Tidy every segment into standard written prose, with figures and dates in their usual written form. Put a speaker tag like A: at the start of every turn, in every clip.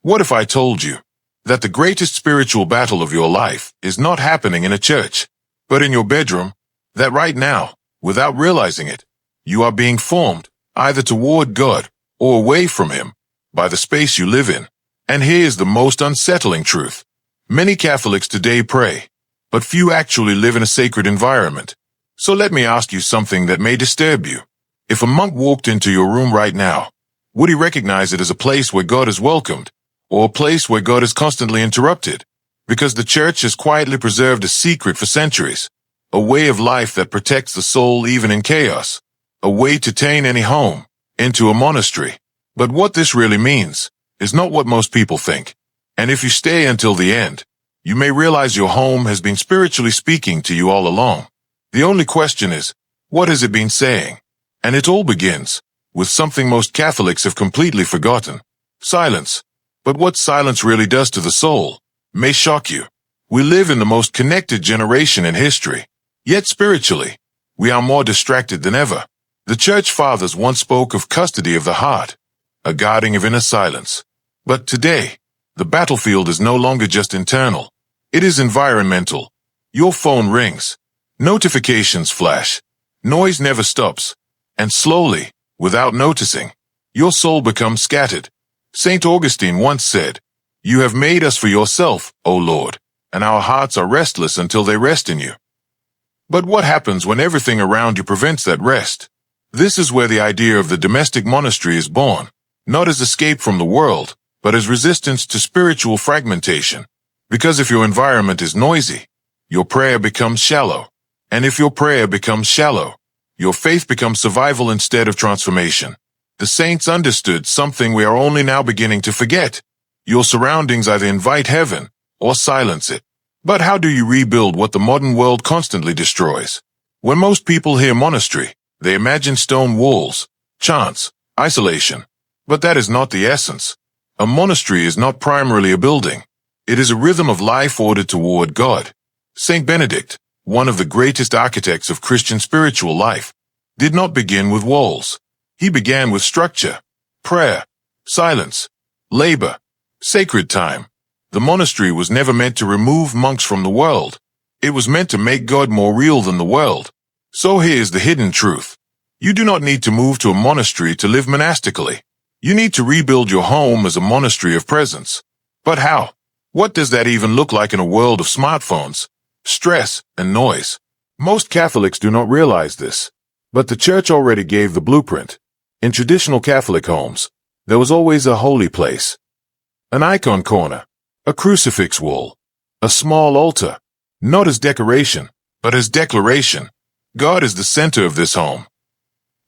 A: What if I told you that the greatest spiritual battle of your life is not happening in a church, but in your bedroom, that right now, without realizing it, you are being formed either toward God or away from Him by the space you live in? And here's the most unsettling truth. Many Catholics today pray, but few actually live in a sacred environment. So let me ask you something that may disturb you. If a monk walked into your room right now, would he recognize it as a place where God is welcomed, or a place where God is constantly interrupted? Because the church has quietly preserved a secret for centuries, a way of life that protects the soul even in chaos, a way to turn any home into a monastery. But what this really means is not what most people think. And if you stay until the end, you may realize your home has been spiritually speaking to you all along. The only question is, what has it been saying? And it all begins with something most Catholics have completely forgotten: silence. But what silence really does to the soul may shock you. We live in the most connected generation in history, yet spiritually, we are more distracted than ever. The Church Fathers once spoke of custody of the heart, a guarding of inner silence. But today, the battlefield is no longer just internal. It is environmental. Your phone rings. Notifications flash. Noise never stops. And slowly, without noticing, your soul becomes scattered. St. Augustine once said, "You have made us for yourself, O Lord, and our hearts are restless until they rest in you." But what happens when everything around you prevents that rest? This is where the idea of the domestic monastery is born, not as escape from the world, but as resistance to spiritual fragmentation. Because if your environment is noisy, your prayer becomes shallow. And if your prayer becomes shallow, your faith becomes survival instead of transformation. The saints understood something we are only now beginning to forget. Your surroundings either invite heaven or silence it. But how do you rebuild what the modern world constantly destroys? When most people hear monastery, they imagine stone walls, chants, isolation. But that is not the essence. A monastery is not primarily a building. It is a rhythm of life ordered toward God. Saint Benedict, one of the greatest architects of Christian spiritual life, did not begin with walls. He began with structure, prayer, silence, labor, sacred time. The monastery was never meant to remove monks from the world. It was meant to make God more real than the world. So here's the hidden truth. You do not need to move to a monastery to live monastically. You need to rebuild your home as a monastery of presence. But how? What does that even look like in a world of smartphones, stress, and noise? Most Catholics do not realize this, but the Church already gave the blueprint. In traditional Catholic homes, there was always a holy place, an icon corner, a crucifix wall, a small altar, not as decoration, but as declaration. God is the center of this home.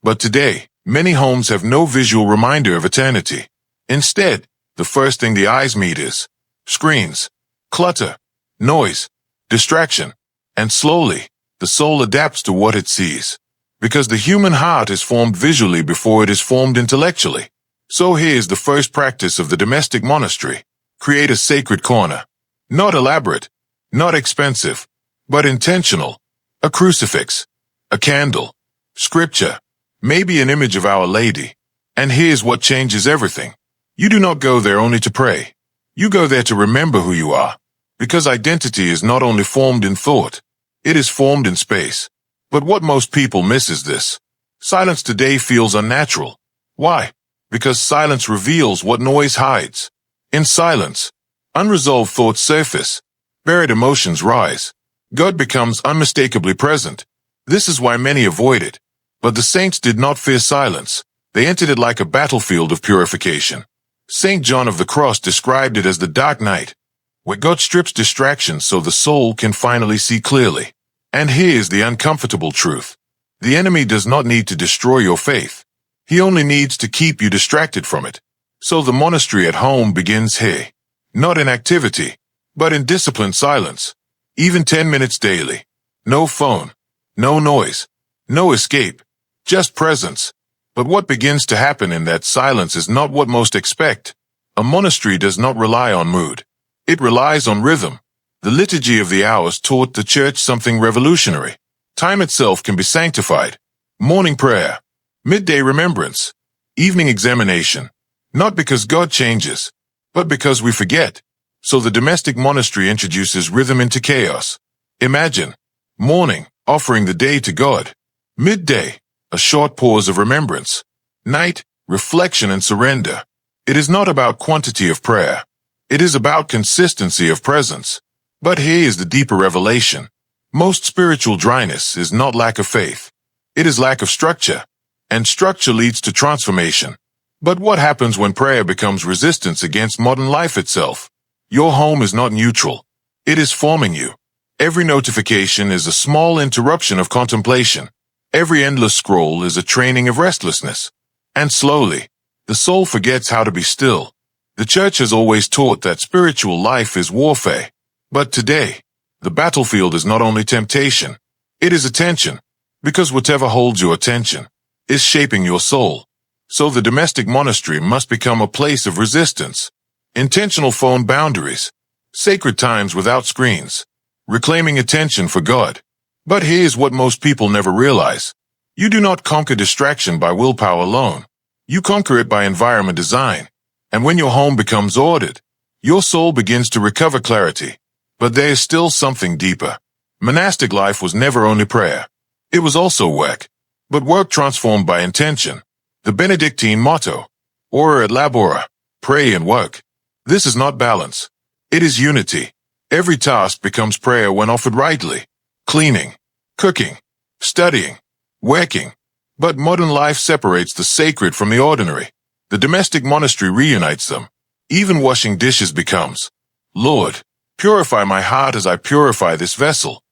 A: But today, many homes have no visual reminder of eternity. Instead, the first thing the eyes meet is screens, clutter, noise, distraction, and slowly, the soul adapts to what it sees. Because the human heart is formed visually before it is formed intellectually. So here's the first practice of the domestic monastery. Create a sacred corner. Not elaborate, not expensive, but intentional. A crucifix, a candle, scripture, maybe an image of Our Lady. And here's what changes everything. You do not go there only to pray. You go there to remember who you are. Because identity is not only formed in thought, it is formed in space. But what most people miss is this. Silence today feels unnatural. Why? Because silence reveals what noise hides. In silence, unresolved thoughts surface, buried emotions rise. God becomes unmistakably present. This is why many avoid it. But the saints did not fear silence. They entered it like a battlefield of purification. St. John of the Cross described it as the dark night, where God strips distractions so the soul can finally see clearly. And here's the uncomfortable truth. The enemy does not need to destroy your faith. He only needs to keep you distracted from it. So the monastery at home begins here. Not in activity, but in disciplined silence. Even 10 minutes daily. No phone. No noise. No escape. Just presence. But what begins to happen in that silence is not what most expect. A monastery does not rely on mood. It relies on rhythm. The liturgy of the hours taught the Church something revolutionary. Time itself can be sanctified. Morning prayer, midday remembrance, evening examination. Not because God changes, but because we forget. So the domestic monastery introduces rhythm into chaos. Imagine morning, offering the day to God. Midday, a short pause of remembrance. Night, reflection and surrender. It is not about quantity of prayer. It is about consistency of presence. But here is the deeper revelation. Most spiritual dryness is not lack of faith. It is lack of structure. And structure leads to transformation. But what happens when prayer becomes resistance against modern life itself? Your home is not neutral. It is forming you. Every notification is a small interruption of contemplation. Every endless scroll is a training of restlessness. And slowly, the soul forgets how to be still. The church has always taught that spiritual life is warfare. But today, the battlefield is not only temptation, it is attention. Because whatever holds your attention is shaping your soul. So the domestic monastery must become a place of resistance. Intentional phone boundaries. Sacred times without screens. Reclaiming attention for God. But here's what most people never realize. You do not conquer distraction by willpower alone. You conquer it by environment design. And when your home becomes ordered, your soul begins to recover clarity. But there is still something deeper. Monastic life was never only prayer. It was also work. But work transformed by intention. The Benedictine motto, ora et labora, pray and work. This is not balance. It is unity. Every task becomes prayer when offered rightly. Cleaning, cooking, studying, working. But modern life separates the sacred from the ordinary. The domestic monastery reunites them. Even washing dishes becomes, Lord, purify my heart as I purify this vessel.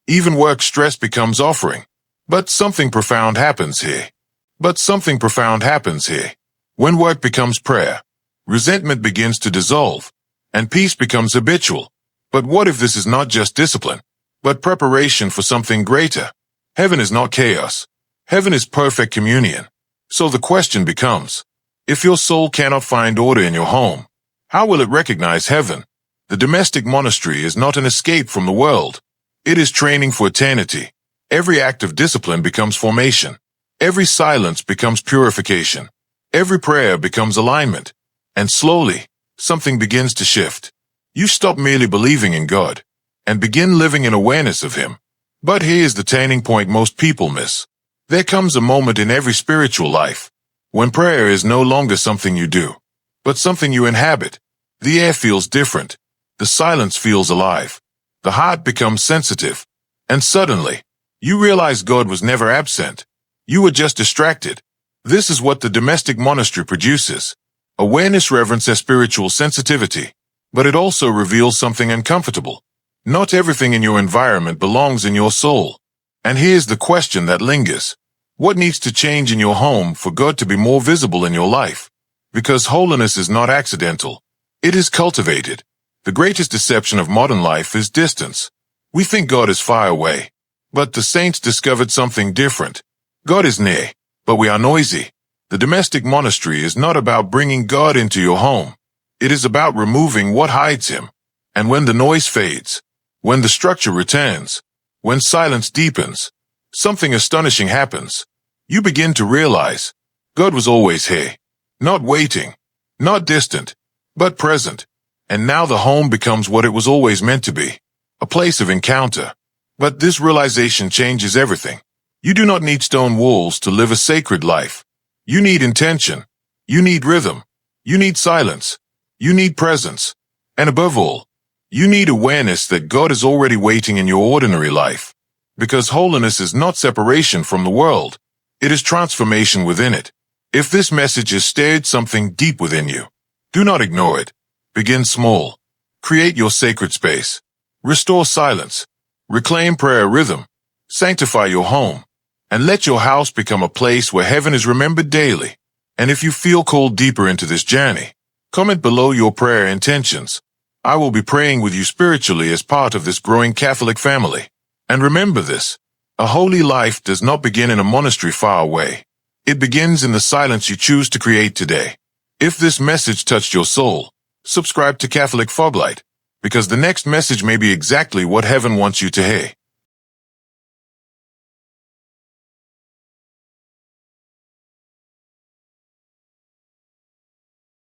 A: Even work stress becomes offering. But something profound happens here. When work becomes prayer, resentment begins to dissolve, and peace becomes habitual. But what if this is not just discipline, but preparation for something greater? Heaven is not chaos. Heaven is perfect communion. So the question becomes, if your soul cannot find order in your home, how will it recognize heaven? The domestic monastery is not an escape from the world. It is training for eternity. Every act of discipline becomes formation. Every silence becomes purification. Every prayer becomes alignment. And slowly, something begins to shift. You stop merely believing in God and begin living in awareness of Him. But here's the turning point most people miss. There comes a moment in every spiritual life when prayer is no longer something you do, but something you inhabit. The air feels different. The silence feels alive. The heart becomes sensitive. And suddenly, you realize God was never absent. You were just distracted. This is what the domestic monastery produces. Awareness, reverence, and spiritual sensitivity. But it also reveals something uncomfortable. Not everything in your environment belongs in your soul. And here's the question that lingers. What needs to change in your home for God to be more visible in your life? Because holiness is not accidental. It is cultivated. The greatest deception of modern life is distance. We think God is far away. But the saints discovered something different. God is near, but we are noisy. The domestic monastery is not about bringing God into your home. It is about removing what hides Him. And when the noise fades, when the structure returns, when silence deepens, something astonishing happens. You begin to realize God was always here, not waiting, not distant, but present. And now the home becomes what it was always meant to be, a place of encounter. But this realization changes everything. You do not need stone walls to live a sacred life. You need intention. You need rhythm. You need silence. You need presence. And above all, you need awareness that God is already waiting in your ordinary life. Because holiness is not separation from the world. It is transformation within it. If this message has stirred something deep within you, do not ignore it. Begin small. Create your sacred space. Restore silence. Reclaim prayer rhythm. Sanctify your home. And let your house become a place where heaven is remembered daily. And if you feel called deeper into this journey, comment below your prayer intentions. I will be praying with you spiritually as part of this growing Catholic family. And remember this, a holy life does not begin in a monastery far away. It begins in the silence you choose to create today. If this message touched your soul, subscribe to Catholic Foglight, because the next message may be exactly what heaven wants you to hear.